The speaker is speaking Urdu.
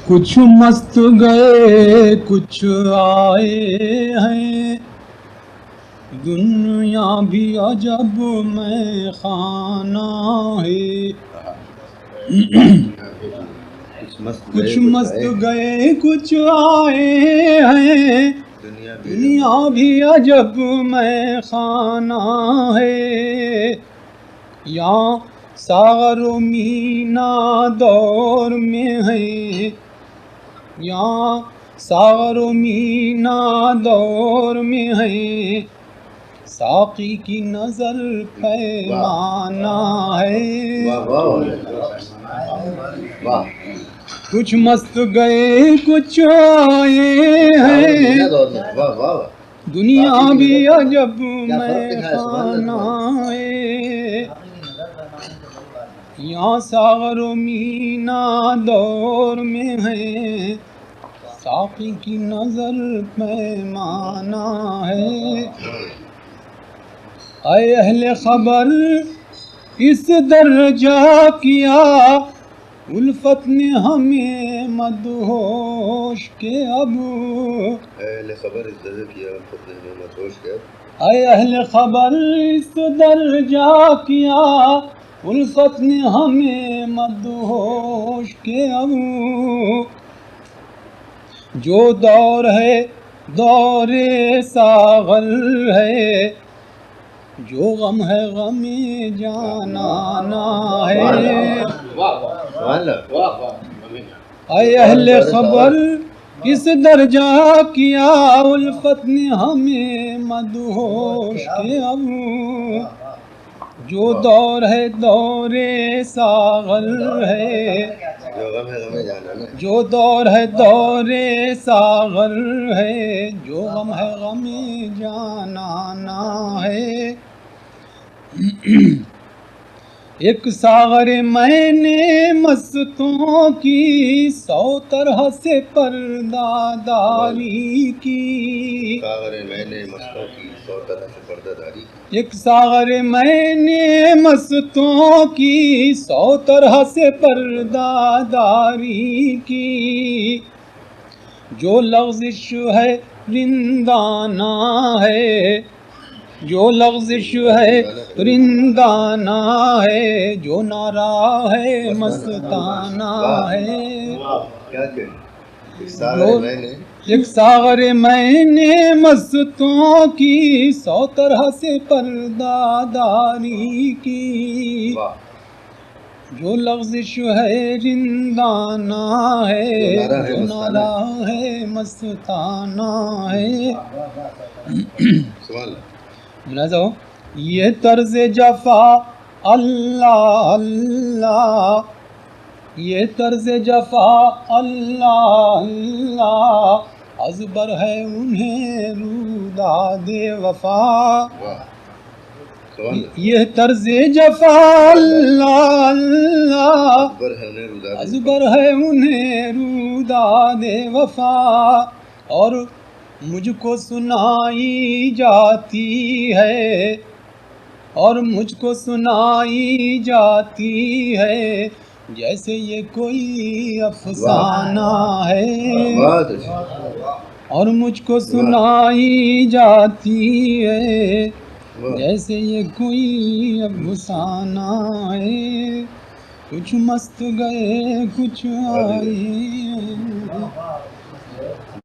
کچھ مست گئے کچھ آئے ہیں، دنیا بھی عجب میں خانہ ہے۔ کچھ مست گئے کچھ آئے ہیں، دنیا بھی عجب میں خانہ ہے۔ یہاں ساغر و مینا دور میں ہے، یہاں ساغر و مینا دور میں ہے، ساقی کی نظر پیمانہ ہے۔ کچھ مست گئے کچھ آئے ہیں، دنیا بھی عجب میں خانہ ہے۔ یہاں ساغر و مینا دور میں ہے، ساقی کی نظر پیمانہ ہے۔ اے اہل خبر اس درجہ کیا، الفت نے ہمیں مدہوش کے اب۔ اہل خبر اس درجہ کیا، الفت نے ہمیں مدہوش کے اب۔ اے اہل خبر اس درجہ کیا، الفت نے ہمیں مدہوش کے اب۔ جو دور ہے دور ساغر ہے، جو غم ہے غم جانانا ہے۔ اے اہل خبر اس درجہ کیا، الفت نے ہمیں مدہوش کے اب۔ جو دور ہے دور ساغر ہے، جو دور ہے دور ساغر ہے، جو غم ہے غم جانانا ہے۔ ایک ساغر میں نے مستوں کی، 100 طرح سے پردہ داری کی۔ ساغر میں نے مستوں کی 100 طرح سے پردہ داری کی۔ ایک ساغر میں نے مستوں کی، 100 طرح سے پردہ داری کی۔ جو لغزش ہے رندانہ ہے، جو لغزش ہے رندانہ ہے، جو نعرہ ہے مستانہ ہے۔ ایک ساغر میں نے مستوں کی، 100 طرح سے پردہ داری کی۔ جو لغزش ہے رندانہ ہے، جو نعرہ ہے مستانہ ہے۔ ملاحظہ ہو، یہ طرز جفا اللہ اللہ، یہ طرز جفا اللہ اللہ، ازبر ہے انہیں روداد وفا۔ یہ طرز جفا اللہ اللہ، ازبر ہے انہیں روداد وفا۔ اور مجھ کو سنائی جاتی ہے، اور مجھ کو سنائی جاتی ہے، جیسے یہ کوئی افسانہ ہے۔ اور مجھ کو سنائی جاتی ہے، جیسے یہ کوئی افسانہ ہے۔ کچھ مست گئے کچھ آئے ہیں۔